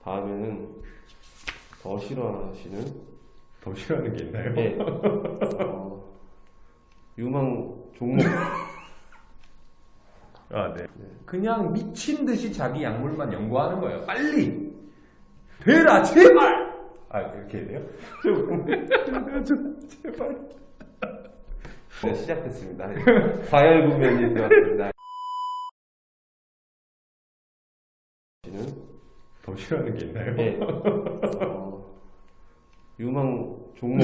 다음에는 더 싫어하시는 더 싫어하는 게 있나요? 네. 유망 종목. 아, 네. 그냥 미친 듯이 자기 약물만 연구하는 거예요. 빨리 되라 제발. 아, 이렇게 해야 돼요? 제발. 네, 시작됐습니다. 과열구면이 되었습니다. 더 싫어하는 게 있나요? 네. 유망 종목.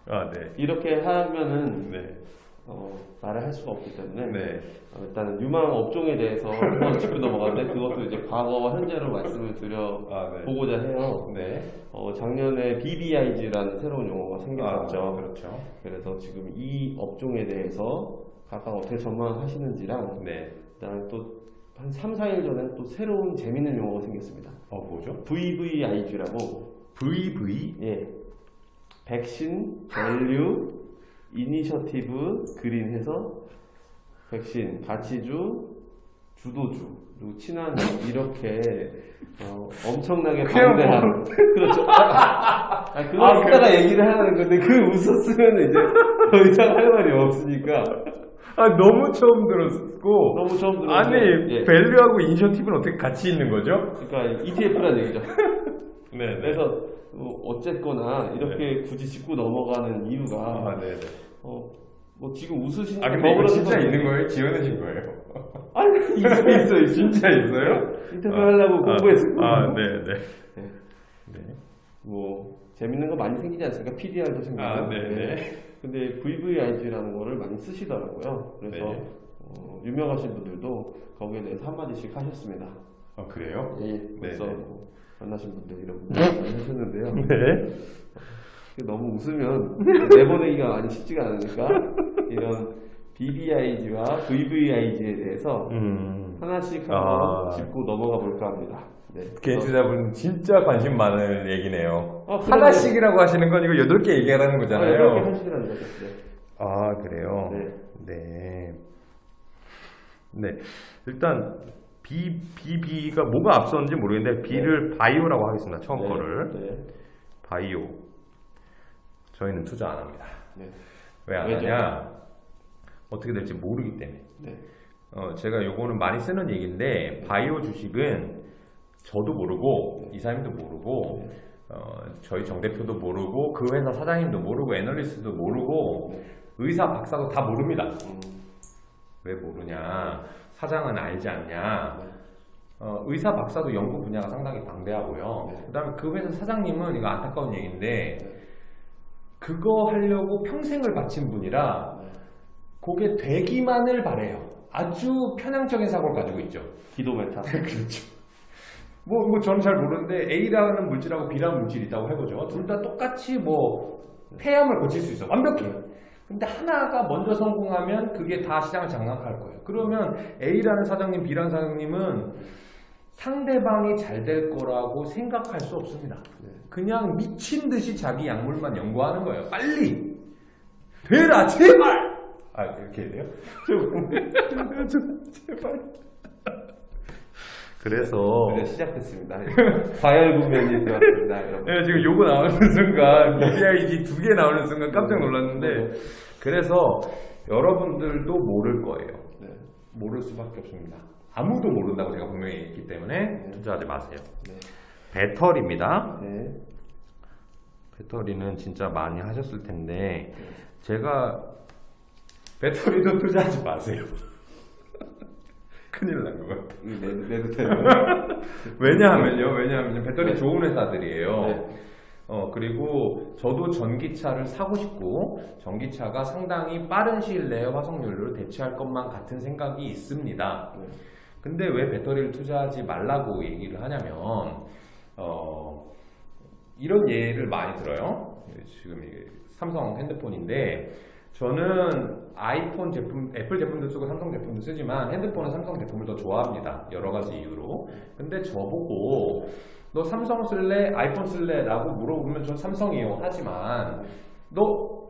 아, 네. 이렇게 하면은 네. 말을 할 수가 없기 때문에 네. 일단은 유망 업종에 대해서 한번 짚고 넘어가는데 그것도 이제 과거와 현재로 말씀을 드려 네. 보고자 해요. 네. 작년에 BBIG라는 새로운 용어가 생겼었죠. 그렇죠. 그래서 지금 이 업종에 대해서 각각 어떻게 전망하시는지랑 네. 그다음에 또 한 3, 4일 전에 또 새로운 재밌는 용어가 생겼습니다. 뭐죠? VVIG라고. VV? 예. 백신, 밸류, 이니셔티브, 그린 해서 백신, 가치주, 주도주, 그리고 친한 이렇게 엄청나게 방대한 그렇죠. 그거 이따가 얘기를 하는 건데 그 웃었으면 이제 더 이상 할 말이 없으니까. 너무 처음 들었고. 너무 처음 들었어요. 아니, 예. 밸류하고 이니셔티브는 어떻게 같이 있는 거죠? 그러니까 ETF란 얘기죠. 네. 그래서 어쨌거나 이렇게 굳이 짚고 넘어가는 이유가 네. 뭐 지금 웃으시는 근데 이거 진짜 있는 거예요? 지어내신 거예요? 아니 있어요. 진짜 있어요? 인터뷰 하려고 공부했어요. 네. 뭐 재밌는 거 많이 생기지 않습니까? PDR도 생기고. 네. 근데 VVIG라는 거를 많이 쓰시더라고요. 그래서 네. 유명하신 분들도 거기에 대해서 한마디씩 하셨습니다. 그래요? 예, 벌써 네. 만나신 분들 이런 분들 많이 하셨는데요. 네. 너무 웃으면 내보내기가 많이 쉽지가 않으니까 이런 BBIG와 VVIG에 대해서 하나씩 한번 짚고 넘어가 볼까 합니다. 네. 개인투자분 진짜 관심 많은 얘기네요. 하나씩이라고 하시는 건 이거 8개 얘기하라는 거잖아요. 8개 하시라는 거죠. 네. 그래요? 네. 네. 일단 BB가 뭐가 앞섰는지 모르겠는데 B를 바이오라고 하겠습니다. 처음 거를. 네. 바이오. 저희는 투자 안 합니다. 네. 왜 안 왜죠? 하냐? 어떻게 될지 모르기 때문에. 네. 제가 요거는 많이 쓰는 얘기인데 바이오 주식은 저도 모르고 이사님도 모르고 저희 정 대표도 모르고 그 회사 사장님도 모르고 애널리스트도 모르고 의사 박사도 다 모릅니다. 왜 모르냐? 사장은 알지 않냐? 의사 박사도 연구 분야가 상당히 방대하고요. 그 다음에 그 회사 사장님은 이거 안타까운 얘기인데 그거 하려고 평생을 바친 분이라 그게 되기만을 바래요. 아주 편향적인 사고를 가지고 있죠. 기도 메타. 그렇죠. 뭐 저는 잘 모르는데 A라는 물질하고 B라는 물질이 있다고 해보죠. 둘 다 똑같이 폐암을 고칠 수 있어. 완벽해. 근데 하나가 먼저 성공하면 그게 다 시장을 장악할 거예요. 그러면 A라는 사장님, B라는 사장님은 상대방이 잘 될 거라고 생각할 수 없습니다. 그냥 미친 듯이 자기 약물만 연구하는 거예요. 빨리 되라 제발. 이렇게 해야 돼요? 제발. 그래서 시작됐습니다. 과열구면이 되었습니다, 여러분. 네, 지금 요거 나오는 순간 BBIG 2개 나오는 순간 깜짝 놀랐는데 그래서 여러분들도 모를 거예요. 모를 수밖에 없습니다. 아무도 모른다고 제가 분명히 얘기했기 때문에 투자하지 마세요. 배터리입니다. 네. 배터리는 진짜 많이 하셨을 텐데 제가 배터리도 투자하지 마세요. 큰일 난 것 같아요. 내도 되는 왜냐하면 배터리 좋은 회사들이에요. 네. 그리고 저도 전기차를 사고 싶고 전기차가 상당히 빠른 시일 내에 화석연료를 대체할 것만 같은 생각이 있습니다. 근데 왜 배터리를 투자하지 말라고 얘기를 하냐면 이런 예를 많이 들어요. 지금 삼성 핸드폰인데 저는 아이폰 제품, 애플 제품도 쓰고 삼성 제품도 쓰지만 핸드폰은 삼성 제품을 더 좋아합니다. 여러 가지 이유로. 근데 저보고 너 삼성 쓸래? 아이폰 쓸래? 라고 물어보면 전 삼성이요. 하지만 너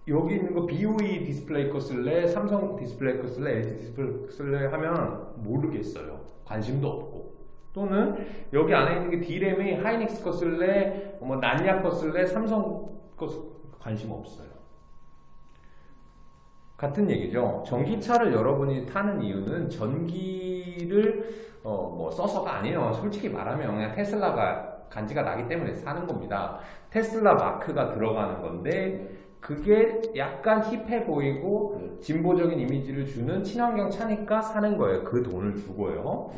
여기 있는 거 BOE 디스플레이 거 쓸래? 삼성 디스플레이 거 쓸래? LG 디스플레이 쓸래? 하면 모르겠어요. 관심도 없고 또는 여기 안에 있는 게 D램이 하이닉스 거 쓸래, 뭐 난야 거 쓸래, 삼성 거 관심 없어요. 같은 얘기죠. 전기차를 여러분이 타는 이유는 전기를 뭐 써서가 아니에요. 솔직히 말하면 그냥 테슬라가 간지가 나기 때문에 사는 겁니다. 테슬라 마크가 들어가는 건데 그게 약간 힙해 보이고 진보적인 이미지를 주는 친환경 차니까 사는 거예요. 그 돈을 주고요.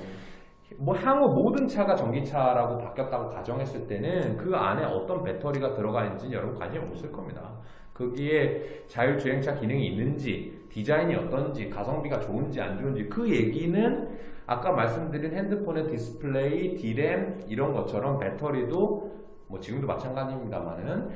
뭐 향후 모든 차가 전기차라고 바뀌었다고 가정했을 때는 그 안에 어떤 배터리가 들어가 있는지 여러분 관심 없을 겁니다. 거기에 자율주행차 기능이 있는지, 디자인이 어떤지, 가성비가 좋은지 안 좋은지 그 얘기는 아까 말씀드린 핸드폰의 디스플레이, D램 이런 것처럼 배터리도 뭐 지금도 마찬가지입니다만은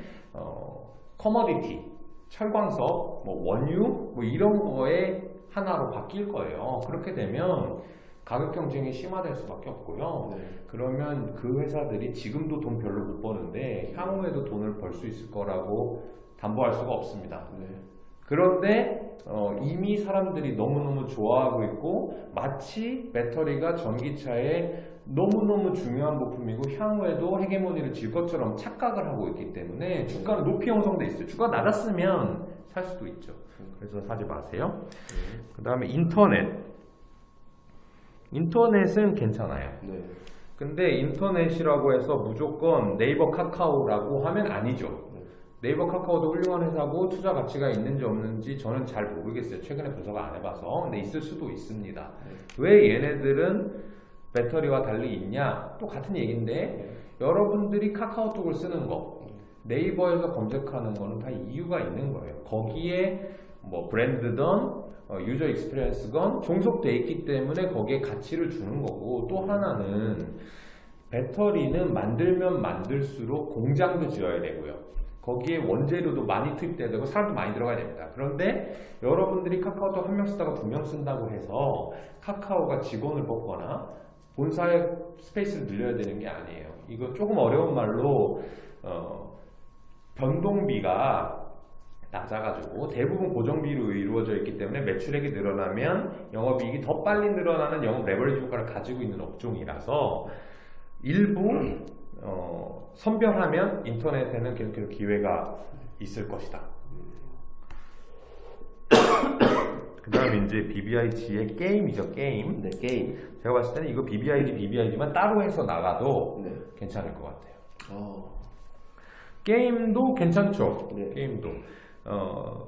커머디티, 철광석, 뭐 원유 뭐 이런 거에 하나로 바뀔 거예요. 그렇게 되면 가격 경쟁이 심화될 수밖에 없고요. 그러면 그 회사들이 지금도 돈 별로 못 버는데 향후에도 돈을 벌 수 있을 거라고 담보할 수가 없습니다. 그런데 이미 사람들이 너무너무 좋아하고 있고 마치 배터리가 전기차의 너무너무 중요한 부품이고 향후에도 헤게모니를 질 것처럼 착각을 하고 있기 때문에 주가는 높이 형성돼 있어요. 주가가 낮았으면 살 수도 있죠. 그래서 사지 마세요. 그 다음에 인터넷은 괜찮아요. 근데 인터넷이라고 해서 무조건 네이버 카카오라고 하면 아니죠. 네이버 카카오도 훌륭한 회사고 투자 가치가 있는지 없는지 저는 잘 모르겠어요. 최근에 분석을 안 해봐서. 근데 있을 수도 있습니다. 왜 얘네들은 배터리와 달리 있냐? 또 같은 얘기인데 여러분들이 카카오톡을 쓰는 거 네이버에서 검색하는 거는 다 이유가 있는 거예요. 거기에 뭐 브랜드든 유저 익스피리언스건 종속되어 있기 때문에 거기에 가치를 주는 거고 또 하나는 배터리는 만들면 만들수록 공장도 지어야 되고요. 거기에 원재료도 많이 투입돼야 되고 사람도 많이 들어가야 됩니다. 그런데 여러분들이 카카오톡 한 명 쓰다가 두 명 쓴다고 해서 카카오가 직원을 뽑거나 본사의 스페이스를 늘려야 되는 게 아니에요. 이거 조금 어려운 말로 변동비가 낮아가지고 대부분 고정비로 이루어져 있기 때문에 매출액이 늘어나면 영업이익이 더 빨리 늘어나는 영업 레버리지 효과를 가지고 있는 업종이라서 일부 선별하면 인터넷에는 계속해서 기회가 있을 것이다. 그 다음에 이제 BBIG의 게임이죠. 게임. 게임. 제가 봤을 때는 이거 BBIG만 따로 해서 나가도 괜찮을 것 같아요. 게임도 괜찮죠. 게임도.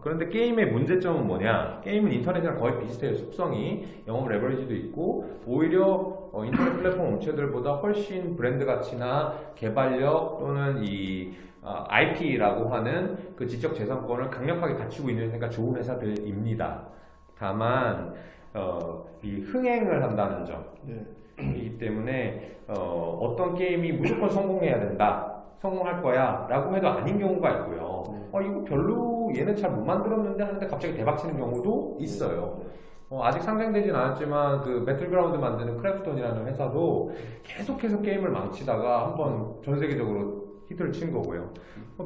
그런데 게임의 문제점은 뭐냐? 게임은 인터넷이랑 거의 비슷해요. 속성이 영업 레버리지도 있고 오히려 인터넷 플랫폼 업체들보다 훨씬 브랜드 가치나 개발력 또는 이 IP라고 하는 그 지적재산권을 강력하게 갖추고 있는 회사가 좋은 회사들입니다. 다만 이 흥행을 한다는 점이기 때문에 어떤 게임이 무조건 성공해야 된다. 성공할 거야 라고 해도 아닌 경우가 있고요. 이거 별로 얘는 잘 못 만들었는데 하는데 갑자기 대박치는 경우도 있어요. 아직 상장되진 않았지만 그 배틀그라운드 만드는 크래프톤이라는 회사도 계속해서 게임을 망치다가 한번 전 세계적으로 히트를 친 거고요.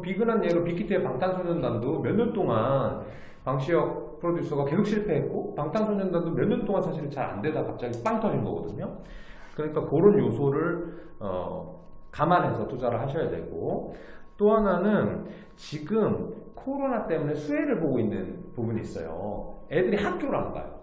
비근한 예로 빅히트의 방탄소년단도 몇 년 동안 방시혁 프로듀서가 계속 실패했고 방탄소년단도 몇 년 동안 사실은 잘 안 되다 갑자기 빵 터진 거거든요. 그러니까 그런 요소를 감안해서 투자를 하셔야 되고 또 하나는 지금 코로나 때문에 수혜를 보고 있는 부분이 있어요. 애들이 학교를 안 가요.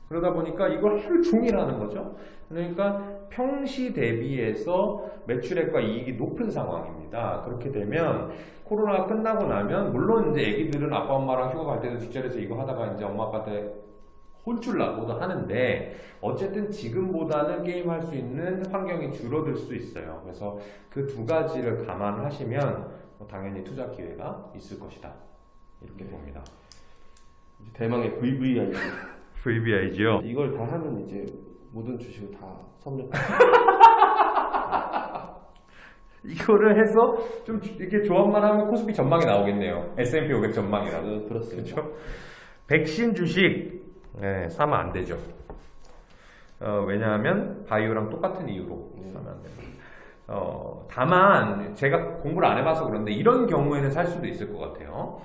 그러다 보니까 이걸 하루 종일 하는 거죠. 그러니까 평시 대비해서 매출액과 이익이 높은 상황입니다. 그렇게 되면 코로나가 끝나고 나면 물론 이제 애기들은 아빠 엄마랑 휴가 갈 때도 뒷자리에서 이거 하다가 이제 엄마 아빠한테 혼쭐 나고도 하는데 어쨌든 지금보다는 게임할 수 있는 환경이 줄어들 수 있어요. 그래서 그 두 가지를 감안하시면 당연히 투자 기회가 있을 것이다. 이렇게 봅니다. 대망의 VVIG. VVIG요? 이걸 다 하면 이제 모든 주식을 다 섭렵. 이거를 해서 좀 이렇게 조합만 하면 코스피 전망이 나오겠네요. S&P 500 전망이라고. 그렇습니다. 그렇죠? 백신 주식 사면 안 되죠. 왜냐하면 바이오랑 똑같은 이유로 사면 안 됩니다. 다만 제가 공부를 안 해봐서 그런데 이런 경우에는 살 수도 있을 것 같아요.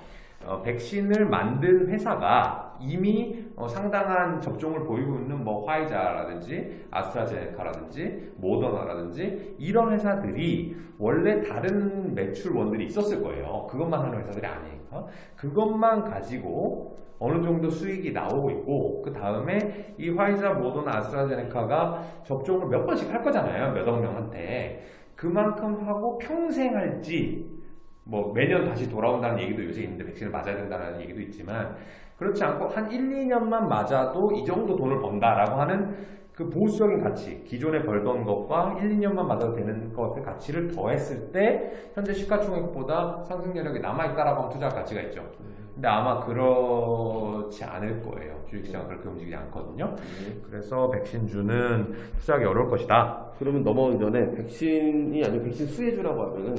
백신을 만든 회사가 이미 상당한 접종을 보이고 있는 뭐 화이자라든지 아스트라제네카라든지 모더나라든지 이런 회사들이 원래 다른 매출원들이 있었을 거예요. 그것만 하는 회사들이 아니니까. 그것만 가지고 어느 정도 수익이 나오고 있고, 그 다음에 이 화이자, 모더나, 아스트라제네카가 접종을 몇 번씩 할 거잖아요. 몇억 명한테. 그만큼 하고 평생 할지, 뭐 매년 다시 돌아온다는 얘기도 요새 있는데 백신을 맞아야 된다는 얘기도 있지만, 그렇지 않고 한 1, 2년만 맞아도 이 정도 돈을 번다라고 하는 그 보수적인 가치, 기존에 벌던 것과 1, 2년만 맞아도 되는 것의 가치를 더했을 때 현재 시가총액보다 상승 여력이 남아있다라고 하면 투자할 가치가 있죠. 근데 아마 그렇지 않을 거예요. 주식시장은 그렇게 움직이지 않거든요. 그래서 백신주는 투자하기 어려울 것이다. 그러면 넘어가기 전에 백신이 아니고 백신 수혜주라고 하면은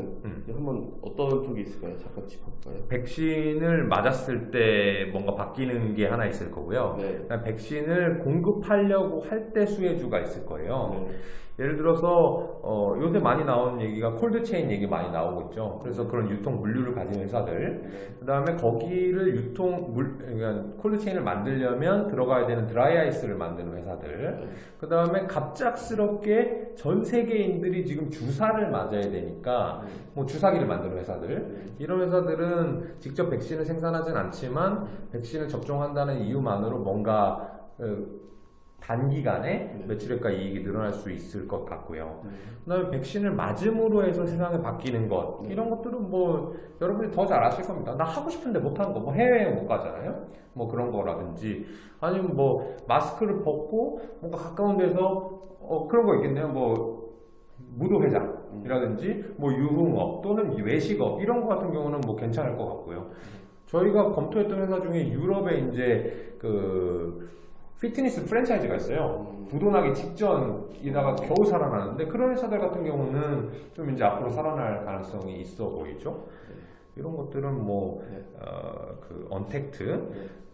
한번 어떤 쪽이 있을까요? 잠깐 짚어볼까요? 백신을 맞았을 때 뭔가 바뀌는 게 하나 있을 거고요. 네. 백신을 공급하려고 할 때 수혜주가 있을 거예요. 네. 예를 들어서 요새 많이 나오는 얘기가 콜드체인 얘기 많이 나오고 있죠. 그래서 그런 유통 물류를 가진 회사들, 그 다음에 거기를 그러니까 콜드체인을 만들려면 들어가야 되는 드라이아이스를 만드는 회사들, 그 다음에 갑작스럽게 전 세계인들이 지금 주사를 맞아야 되니까 뭐 주사기를 만드는 회사들, 이런 회사들은 직접 백신을 생산하진 않지만 백신을 접종한다는 이유만으로 뭔가 단기간에 매출액과 이익이 늘어날 수 있을 것 같고요. 그 다음에 백신을 맞음으로 해서 세상이 바뀌는 것, 이런 것들은 뭐 여러분이 더 잘 아실 겁니다. 나 하고 싶은데 못하는 거, 뭐 해외에 못 가잖아요. 뭐 그런 거라든지, 아니면 뭐 마스크를 벗고 뭔가 가까운 데서 그런 거 있겠네요. 뭐 무도회장이라든지 뭐 유흥업 또는 외식업, 이런 거 같은 경우는 뭐 괜찮을 것 같고요. 저희가 검토했던 회사 중에 유럽에 이제 피트니스 프랜차이즈가 있어요. 부도나기 직전이다가 겨우 살아나는데, 그런 회사들 같은 경우는 좀 이제 앞으로 살아날 가능성이 있어 보이죠. 이런 것들은 뭐 그 언택트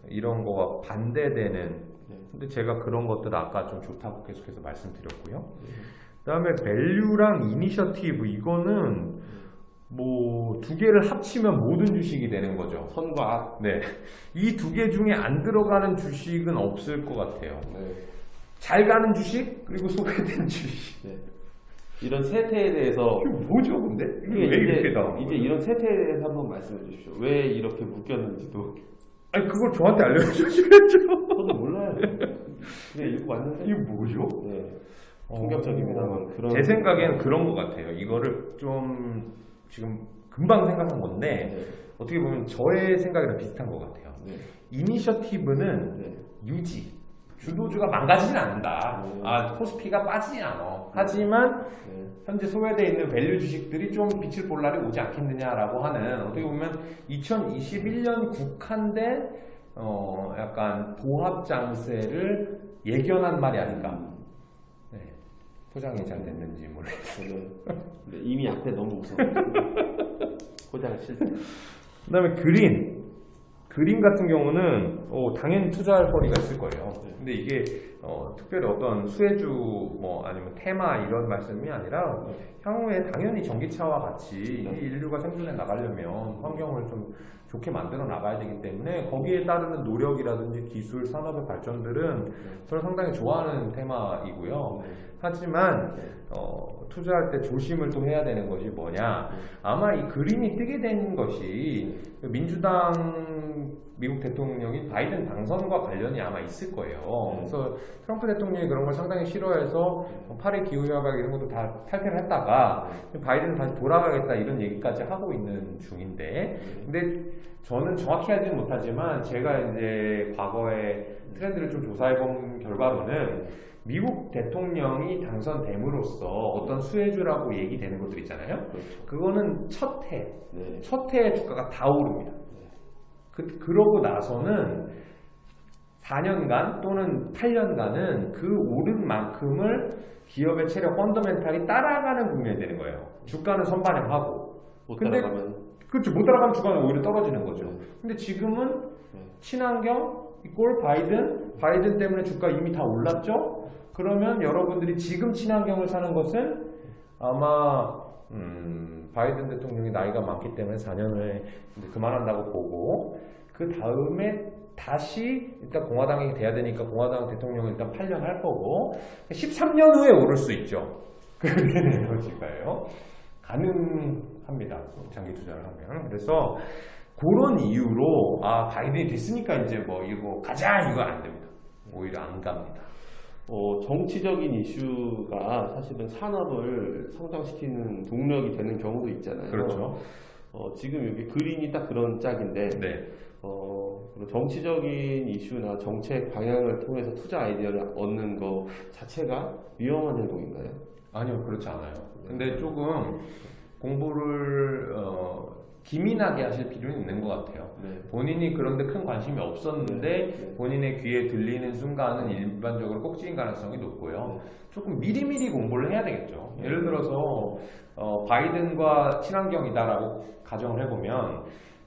이런 거가 반대되는, 근데 제가 그런 것들 아까 좀 좋다고 계속해서 말씀드렸고요. 그 다음에 밸류랑 이니셔티브, 이거는 뭐 두 개를 합치면 모든 주식이 되는 거죠. 선과 악. 네, 이 두 개 중에 안 들어가는 주식은 없을 것 같아요. 네. 잘 가는 주식, 그리고 소외된 주식. 네. 이런 세태에 대해서 이게 뭐죠, 근데? 이게 왜 이렇게 나온 거예요? 이제 이런 세태에 대해서 한번 말씀해 주십시오. 왜 이렇게 묶였는지도. 아니, 그걸 저한테 알려주셔야죠. 저도 몰라요. 그냥 읽고 왔는데. 이게 뭐죠? 네. 충격적입니다만 그런. 제 생각에는 그런 것 같아요. 이거를 좀 지금 금방 생각한 건데, 네. 어떻게 보면 저의 생각이랑 비슷한 것 같아요. 네. 이니셔티브는 네. 유지, 주도주가 망가지진 않는다. 코스피가 빠지진 않아. 하지만 현재 소외되어 있는 밸류 주식들이 좀 빛을 볼 날이 오지 않겠느냐라고 하는, 어떻게 보면 2021년 국한된 약간 보합 장세를 예견한 말이 아닌가. 네. 포장이 잘 됐는지 모르겠어요. 네, 이미 앞에 너무 웃어. 포장을 실패. 그 다음에 그린 같은 경우는 당연히 투자할 거리가 있을 거예요. 근데 이게 특별히 어떤 수혜주 뭐 아니면 테마 이런 말씀이 아니라 향후에 당연히 전기차와 같이 이 인류가 생존해 나가려면 환경을 좀 좋게 만들어 나가야 되기 때문에 거기에 따르는 노력이라든지 기술, 산업의 발전들은 저는 상당히 좋아하는 테마이고요. 하지만 투자할 때 조심을 또 해야 되는 것이 뭐냐, 아마 이 그림이 뜨게 된 것이 민주당 미국 대통령이 바이든 당선과 관련이 아마 있을 거예요. 그래서 트럼프 대통령이 그런 걸 상당히 싫어해서 파리 기후협약 이런 것도 다 탈퇴를 했다가 바이든은 다시 돌아가겠다 이런 얘기까지 하고 있는 중인데, 근데 저는 정확히 알지는 못하지만 제가 이제 과거에 트렌드를 좀 조사해본 결과로는 미국 대통령이 당선됨으로써 어떤 수혜주라고 얘기되는 것들 있잖아요. 그렇죠. 그거는 첫 해에 주가가 다 오릅니다. 그러고 나서는 4년간 또는 8년간은 그 오른 만큼을 기업의 체력 펀더멘탈이 따라가는 국면이 되는 거예요. 주가는 선반영하고. 따라가면. 그렇죠. 못 따라가면 주가는 오히려 떨어지는 거죠. 근데 지금은 친환경 이꼴 바이든 때문에 주가 이미 다 올랐죠? 그러면 여러분들이 지금 친환경을 사는 것은 아마 바이든 대통령이 나이가 많기 때문에 4년을 그만한다고 보고 그 다음에 다시 일단 공화당이 돼야 되니까 공화당 대통령은 일단 8년 할 거고 13년 후에 오를 수 있죠. 그런 에너지가요. 가능합니다. 장기 투자를 하면. 그래서 그런 이유로 바이든이 됐으니까 이제 뭐 이거 가자 이거 안 됩니다. 오히려 안 갑니다. 정치적인 이슈가 사실은 산업을 성장시키는 동력이 되는 경우도 있잖아요. 그렇죠. 지금 여기 그림이 딱 그런 짝인데 네. 정치적인 이슈나 정책 방향을 통해서 투자 아이디어를 얻는 거 자체가 위험한 행동인가요? 아니요, 그렇지 않아요. 근데 조금 공부를 기민하게 하실 필요는 있는 것 같아요. 네. 본인이 그런데 큰 관심이 없었는데 네. 본인의 귀에 들리는 순간은 일반적으로 꼭지인 가능성이 높고요. 조금 미리미리 공부를 해야 되겠죠. 예를 들어서 바이든과 친환경이다라고 가정을 해보면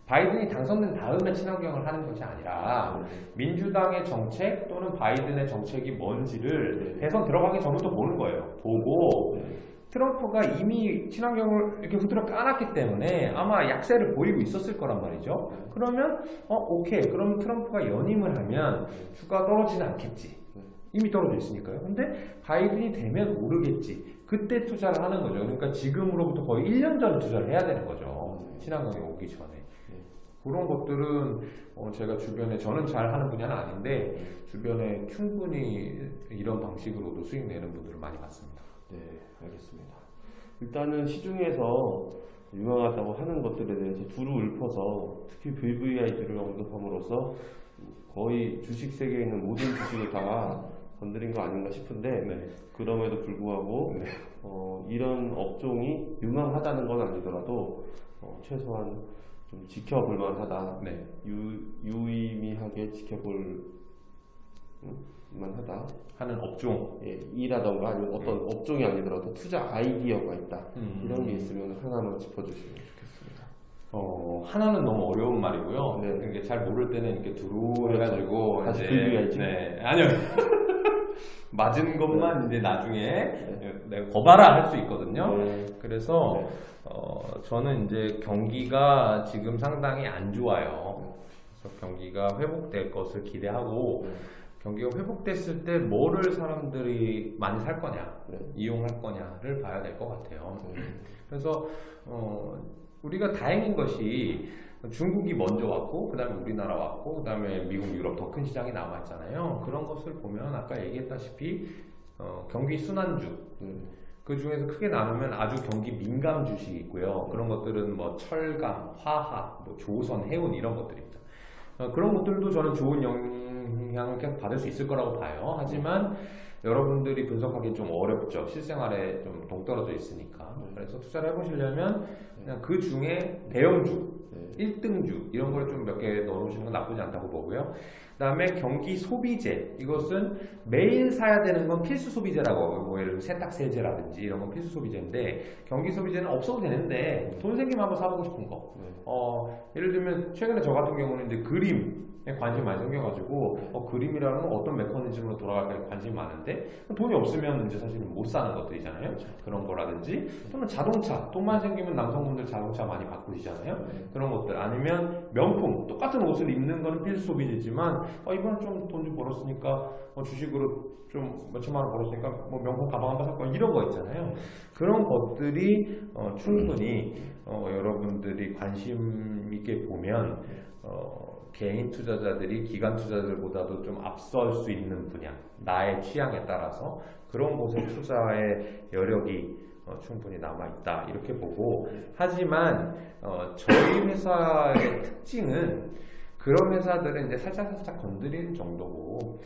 바이든이 당선된 다음에 친환경을 하는 것이 아니라 민주당의 정책 또는 바이든의 정책이 뭔지를 대선 들어가기 전부터 보는 거예요. 보고 트럼프가 이미 친환경을 이렇게 후드려 까놨기 때문에 아마 약세를 보이고 있었을 거란 말이죠. 그러면 오케이. 그럼 트럼프가 연임을 하면 주가가 떨어지진 않겠지. 이미 떨어져 있으니까요. 근데 바이든이 되면 오르겠지. 그때 투자를 하는 거죠. 그러니까 지금으로부터 거의 1년 전에 투자를 해야 되는 거죠. 친환경이 오기 전에. 그런 것들은 제가 주변에 저는 잘 하는 분야는 아닌데 주변에 충분히 이런 방식으로도 수익 내는 분들을 많이 봤습니다. 네, 알겠습니다. 일단은 시중에서 유명하다고 하는 것들에 대해서 두루 읊어서 특히 VVIG를 언급함으로써 거의 주식 세계에 있는 모든 주식을 다 건드린 거 아닌가 싶은데 그럼에도 불구하고 이런 업종이 유망하다는 건 아니더라도 최소한 좀 지켜볼 만하다. 유의미하게 지켜볼 만하다 하는 업종 이라던가 아니면 어떤 업종이 아니더라도 투자 아이디어가 있다. 이런 게 있으면 하나만 짚어주시면 좋겠습니다. 하나는 너무 어려운 말이고요. 이게 잘 모를 때는 이렇게 두루 해가지고 다시 VVIG. 아니요. 맞은 것만 이제 나중에 내가 거봐라 할 수 있거든요. 그래서 저는 이제 경기가 지금 상당히 안 좋아요. 그래서 경기가 회복될 것을 기대하고 경기가 회복됐을 때 뭐를 사람들이 많이 살 거냐, 이용할 거냐를 봐야 될 것 같아요. 그래서 우리가 다행인 것이 중국이 먼저 왔고 그 다음에 우리나라 왔고 그 다음에 미국, 유럽 더 큰 시장이 남아있잖아요. 그런 것을 보면 아까 얘기했다시피 경기 순환주 그 중에서 크게 나누면 아주 경기 민감 주식이 있고요. 그런 것들은 뭐 철강, 화학, 뭐 조선, 해운 이런 것들입니다. 그런 것들도 저는 좋은 영향을 계속 받을 수 있을 거라고 봐요. 하지만 여러분들이 분석하기 좀 어렵죠. 실생활에 좀 동떨어져 있으니까. 그래서 투자를 해보시려면 그냥 그 중에 대형주, 1등주 이런 걸 좀 몇 개 넣어놓으시는 건 나쁘지 않다고 보고요. 그 다음에 경기 소비재, 이것은 매일 사야 되는 건 필수 소비재라고, 뭐 예를 들면 세탁세제라든지 이런 건 필수 소비재인데 경기 소비재는 없어도 되는데 돈 생기면 한번 사보고 싶은 거. 예를 들면 최근에 저 같은 경우는 이제 그림에 관심이 많이 생겨가지고 그림이라는 건 어떤 메커니즘으로 돌아갈까 관심이 많은데 돈이 없으면 이제 사실은 못 사는 것들이잖아요. 그런 거라든지 또는 자동차, 돈만 생기면 남성분들 자동차 많이 바꾸시잖아요. 그런 것들 아니면 명품, 똑같은 옷을 입는 거는 필수 소비재지만 이번에 좀 돈 좀 벌었으니까 주식으로 좀 몇천만 원 벌었으니까 뭐 명품 가방 한번 살 거야 이런 거 있잖아요. 그런 것들이 충분히 여러분들이 관심 있게 보면 개인 투자자들이 기관 투자자들보다도 좀 앞설 수 있는 분야, 나의 취향에 따라서 그런 곳에 투자의 여력이 충분히 남아있다 이렇게 보고, 하지만 저희 회사의 특징은 그런 회사들은 이제 살짝 건드리는 정도고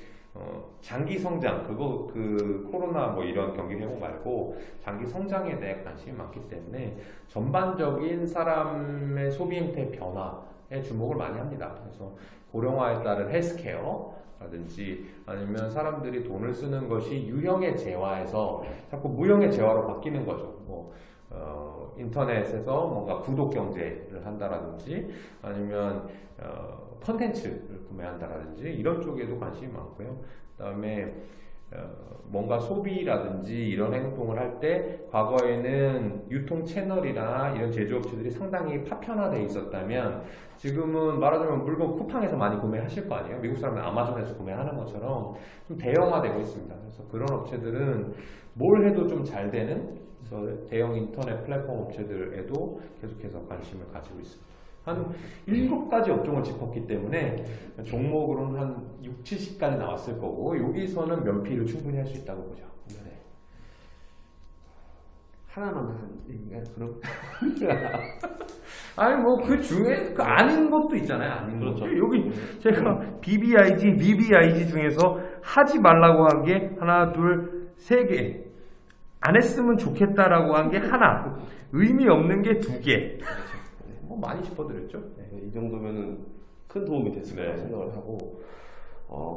장기 성장, 그 코로나 뭐 이런 경기 회복 말고 장기 성장에 대해 관심이 많기 때문에 전반적인 사람의 소비 행태 변화에 주목을 많이 합니다. 그래서 고령화에 따른 헬스케어라든지 아니면 사람들이 돈을 쓰는 것이 유형의 재화에서 자꾸 무형의 재화로 바뀌는 거죠. 인터넷에서 뭔가 구독 경제를 한다라든지 아니면 컨텐츠를 구매한다라든지 이런 쪽에도 관심이 많고요. 그 다음에 뭔가 소비라든지 이런 행동을 할 때 과거에는 유통 채널이나 이런 제조업체들이 상당히 파편화되어 있었다면 지금은 말하자면 물건 쿠팡에서 많이 구매하실 거 아니에요? 미국 사람은 아마존에서 구매하는 것처럼 좀 대형화되고 있습니다. 그래서 그런 업체들은 뭘 해도 좀 잘 되는, 그래서 대형 인터넷 플랫폼 업체들에도 계속해서 관심을 가지고 있습니다. 한 7가지 업종을 짚었기 때문에 종목으로는 한 6, 70까지 나왔을 거고 여기서는 면피를 충분히 할 수 있다고 보죠. 네. 하나만 한 얘기인가요? 그럼? 아니 뭐 그 중에 그 아닌 것도 있잖아요. 아닌 그렇죠. 것도. 여기 제가 BBIG, VBIG 중에서 하지 말라고 한 게 하나, 둘, 세 개. 안 했으면 좋겠다라고 한 게 하나. 의미 없는 게 2개. 뭐 많이 짚어드렸죠. 네, 이 정도면은 큰 도움이 됐을 거라고 네. 생각을 하고,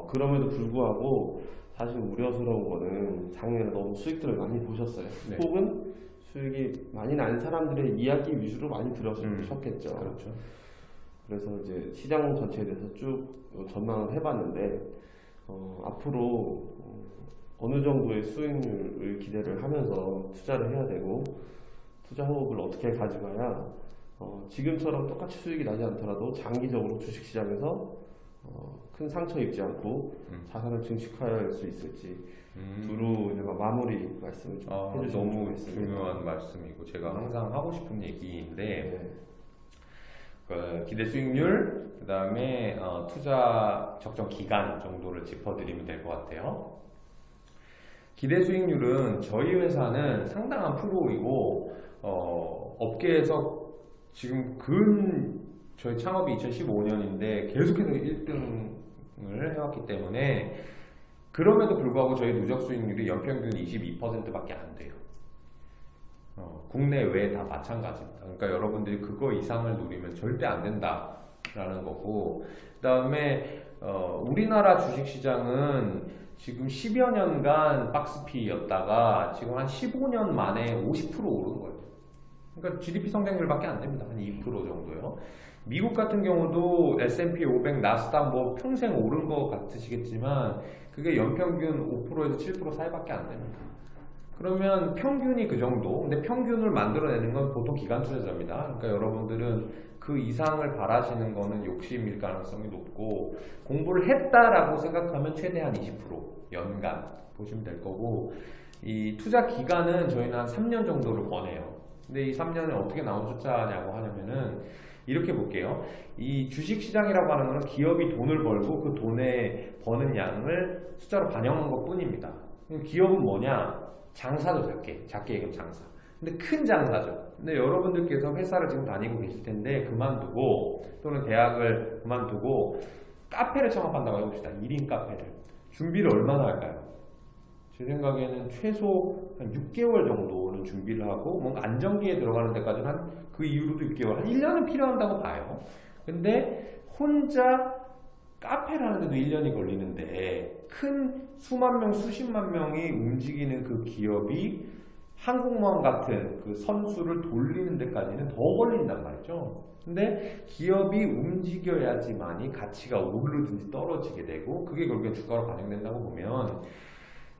그럼에도 불구하고 사실 우려스러운 거는 작년에 너무 수익들을 많이 보셨어요. 네. 혹은 수익이 많이 난 사람들의 이야기 위주로 많이 들으셨겠죠. 그렇죠. 그래서 이제 시장 전체에 대해서 쭉 전망을 해봤는데, 앞으로 어느 정도의 수익률을 기대를 하면서 투자를 해야 되고, 투자 호흡을 어떻게 가져가야 지금처럼 똑같이 수익이 나지 않더라도 장기적으로 주식시장에서 큰 상처 입지 않고 자산을 증식할 수 있을지 두루 이제 마무리 말씀을 좀 해주시면 너무 좋겠습니다. 중요한 말씀이고 제가 항상 하고 싶은 얘기인데 네. 그 기대 수익률, 그 다음에 투자 적정 기간 정도를 짚어드리면 될 것 같아요. 기대 수익률은 저희 회사는 상당한 프로이고 업계에서 지금 저희 창업이 2015년인데 계속해서 1등을 해왔기 때문에 그럼에도 불구하고 저희 누적 수익률이 연평균 22%밖에 안 돼요. 국내외 다 마찬가지입니다. 그러니까 여러분들이 그거 이상을 누리면 절대 안 된다라는 거고, 그 다음에 우리나라 주식시장은 지금 10여 년간 박스피였다가 지금 한 15년 만에 50% 오른 거예요. 그러니까 GDP 성장률밖에 안 됩니다. 한 2% 정도요. 미국 같은 경우도 S&P 500, 나스닥 뭐 평생 오른 거 같으시겠지만 그게 연평균 5%에서 7% 사이밖에 안 됩니다. 그러면 평균이 그 정도. 근데 평균을 만들어내는 건 보통 기관 투자자입니다. 그러니까 여러분들은 그 이상을 바라시는 거는 욕심일 가능성이 높고, 공부를 했다라고 생각하면 최대한 20% 연간 보시면 될 거고, 이 투자 기간은 저희는 한 3년 정도를 권해요. 근데 이 3년에 어떻게 나온 숫자냐고 하냐면은 이렇게 볼게요. 이 주식시장이라고 하는 거는 기업이 돈을 벌고 그 돈에 버는 양을 숫자로 반영한 것 뿐입니다. 기업은 뭐냐? 장사죠. 작게 얘기하면 장사. 근데 큰 장사죠. 근데 여러분들께서 회사를 지금 다니고 계실 텐데 그만두고, 또는 대학을 그만두고 카페를 창업한다고 해봅시다. 1인 카페를. 준비를 얼마나 할까요? 제 생각에는 최소 한 6개월 정도는 준비를 하고, 뭔가 안정기에 들어가는 데까지는 그 이후로도 6개월, 한 1년은 필요한다고 봐요. 근데 혼자 카페를 하는데도 1년이 걸리는데 큰 수만 명, 수십만 명이 움직이는 그 기업이 한국모함 같은 그 선수를 돌리는 데까지는 더 걸린단 말이죠. 근데 기업이 움직여야지만이 가치가 오르든지 떨어지게 되고, 그게 결국엔 주가로 반영된다고 보면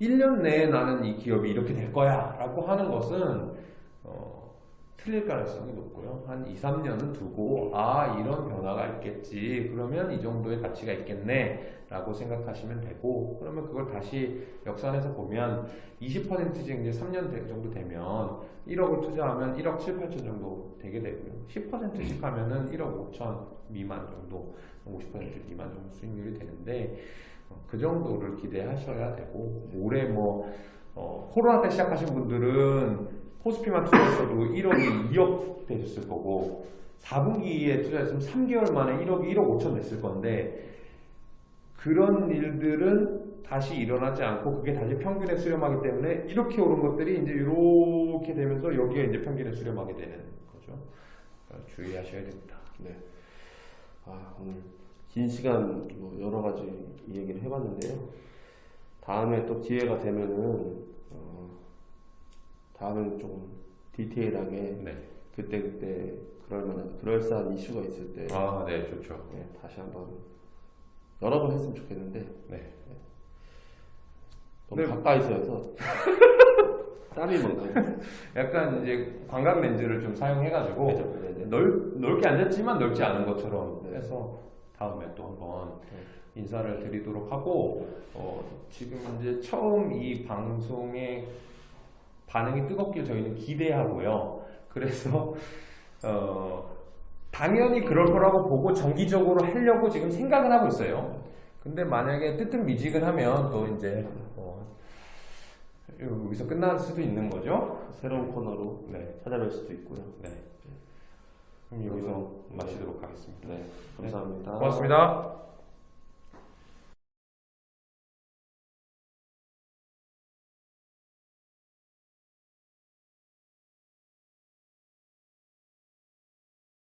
1년 내에 나는 이 기업이 이렇게 될 거야 라고 하는 것은 틀릴 가능성이 높고요. 한 2, 3년은 두고 이런 변화가 있겠지, 그러면 이 정도의 가치가 있겠네 라고 생각하시면 되고, 그러면 그걸 다시 역산해서 보면 20%씩 이제 3년 정도 되면 1억을 투자하면 1억 7, 8천 정도 되게 되고요. 10%씩 하면은 1억 5천 미만 정도, 50% 미만 정도 수익률이 되는데, 그 정도를 기대하셔야 되고, 올해 코로나 때 시작하신 분들은 코스피만 투자했어도 1억이 2억 되셨을 거고, 4분기에 투자했으면 3개월 만에 1억 5천 됐을 건데, 그런 일들은 다시 일어나지 않고 그게 다시 평균에 수렴하기 때문에 이렇게 오른 것들이 이제 이렇게 되면서 여기가 이제 평균에 수렴하게 되는 거죠. 그러니까 주의하셔야 됩니다. 네. 오늘 긴 시간 여러 가지 얘기를 해봤는데요. 다음에 또 기회가 되면은 다음에는 좀 디테일하게 그때 그럴싸한 이슈가 있을 때 네, 좋죠. 다시 한번 여러 번 했으면 좋겠는데 너무 네. 가까이서 해서 땀이 막 나요. 약간 이제 광각 렌즈를 좀 사용해가지고 네네. 넓게 앉았지만 넓지 않은 것처럼 네. 해서 다음에 또 한번 인사를 드리도록 하고 지금 이제 처음 이 방송에 반응이 뜨겁길 저희는 기대하고요. 그래서 당연히 그럴 거라고 보고 정기적으로 하려고 지금 생각은 하고 있어요. 근데 만약에 뜨뜻미지근하면 또 이제 여기서 끝날 수도 있는 거죠. 새로운 코너로 네. 찾아뵐 수도 있고요. 네. 그럼 여기서 마치도록 하겠습니다. 네, 감사합니다. 고맙습니다.